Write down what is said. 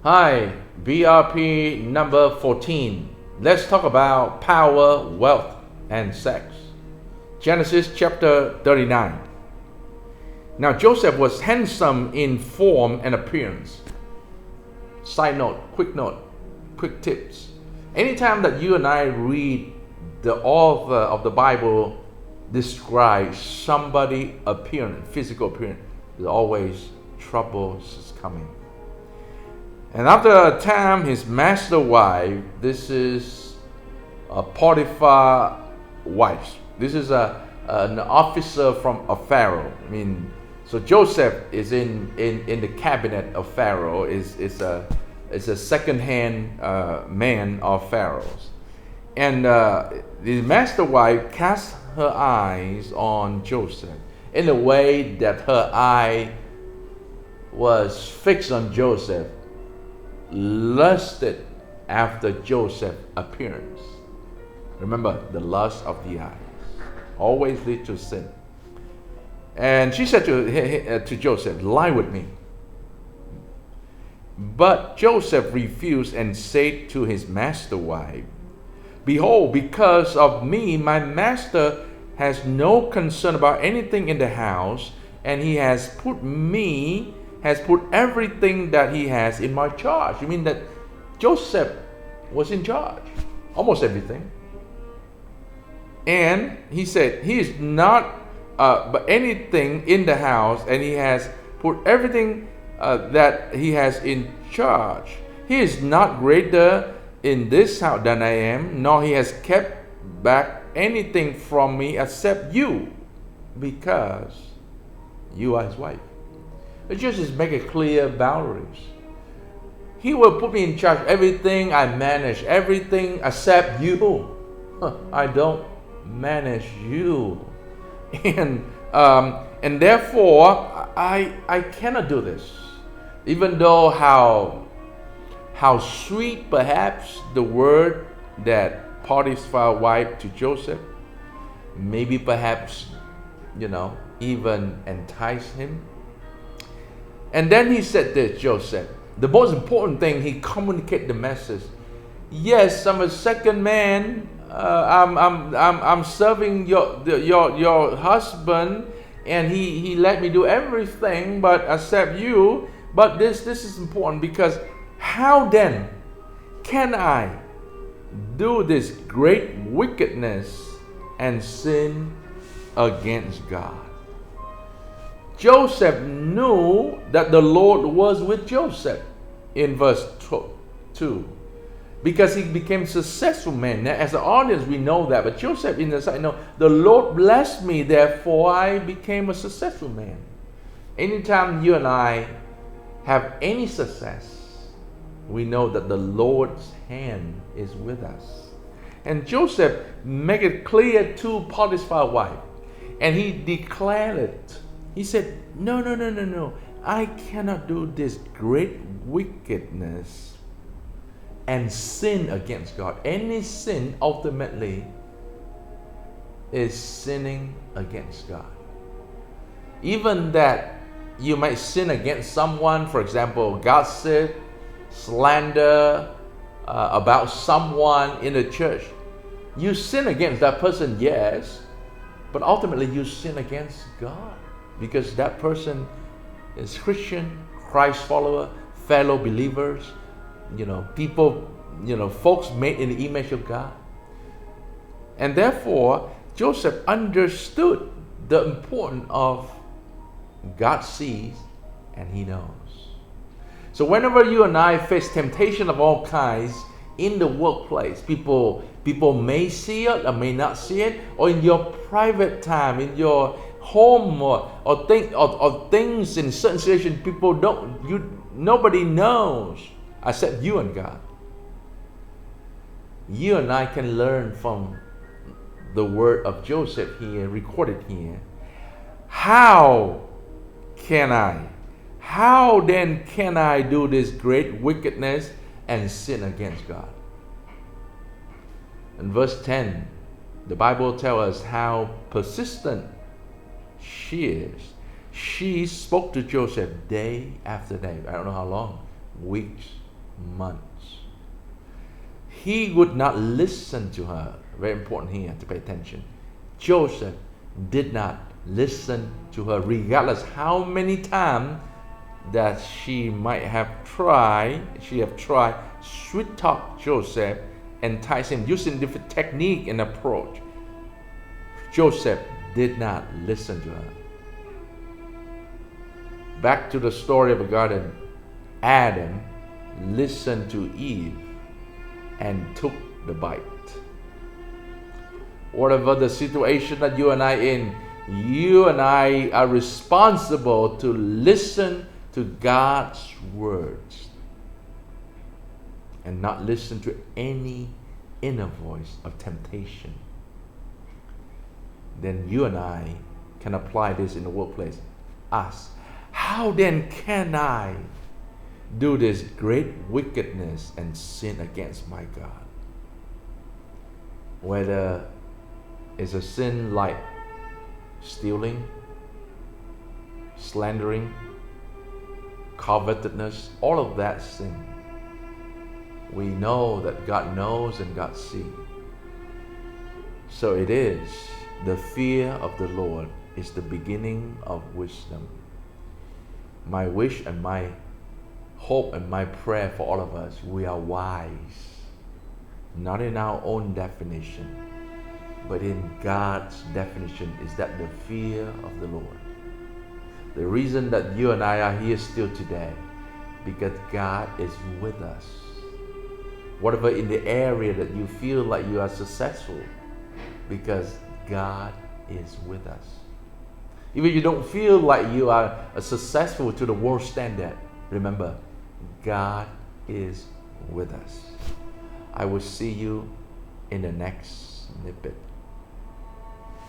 Hi, BRP number 14. Let's talk about power, wealth, and sex. Genesis chapter 39. Now Joseph was handsome in form and appearance. Side note, quick tips. Anytime that you and I read the author of the Bible describe somebody appearance, physical appearance, there's always trouble is coming. And after a time, his master wife, this is a Potiphar wife. This is an officer from a Pharaoh. So Joseph is in the cabinet of Pharaoh. Is a second-hand man of Pharaoh's. And the master wife cast her eyes on Joseph in a way that her eye was fixed on Joseph, lusted after Joseph's appearance. Remember, the lust of the eyes always leads to sin. And she said to Joseph, "Lie with me." But Joseph refused and said to his master wife, "Behold, because of me, my master has no concern about anything in the house, and he has put everything that he has in my charge." You mean that Joseph was in charge, almost everything. And he said, he is not but anything in the house, and he has put everything that he has in charge. He is not greater in this house than I am, nor he has kept back anything from me except you, because you are his wife. It just make it clear boundaries. He will put me in charge of everything. I manage everything except you. I don't manage you. And therefore I cannot do this. Even though how sweet perhaps the word that Potiphar's wife to Joseph, maybe perhaps even entice him. And then he said this, Joseph, the most important thing, he communicated the message. Yes, I'm a second man. I'm serving your husband, and he let me do everything, but except you. But this is important, because how then can I do this great wickedness and sin against God? Joseph knew that the Lord was with Joseph in verse 2, because he became a successful man. Now, as an audience, we know that, but Joseph in the side, no, the Lord blessed me, therefore I became a successful man. Anytime you and I have any success, we know that the Lord's hand is with us. And Joseph made it clear to Potiphar's wife, and he declared it. He said, no, I cannot do this great wickedness and sin against God. Any sin ultimately is sinning against God. Even that you might sin against someone, for example, gossip, slander about someone in the church. You sin against that person, yes, but ultimately you sin against God, because that person is Christian, Christ follower, fellow believers, people, folks made in the image of God. And therefore, Joseph understood the importance of God sees and he knows. So whenever you and I face temptation of all kinds in the workplace, people may see it or may not see it, or in your private time, in your home, or things in certain situations, nobody knows except you and God. You and I can learn from the word of Joseph here, recorded here. How then can I do this great wickedness and sin against God? In verse 10, the Bible tells us how persistent she is. She spoke to Joseph day after day. I don't know how long, weeks, months. He would not listen to her. Very important here to pay attention. Joseph did not listen to her, regardless how many times that she have tried sweet talk Joseph, entice him using different technique and approach. Joseph did not listen to her. Back to the story of the garden, Adam listened to Eve and took the bite. Whatever the situation that you and I in, you and I are responsible to listen to God's words and not listen to any inner voice of temptation. Then you and I can apply this in the workplace. Ask, how then can I do this great wickedness and sin against my God? Whether it's a sin like stealing, slandering, covetousness, all of that sin. We know that God knows and God sees. So it is, the fear of the Lord is the beginning of wisdom. My wish and my hope and my prayer for all of us, we are wise. Not in our own definition, but in God's definition, is that the fear of the Lord. The reason that you and I are here still today, because God is with us. Whatever in the area that you feel like you are successful, because God is with us. Even if you don't feel like you are successful to the world standard, remember, God is with us. I will see you in the next snippet.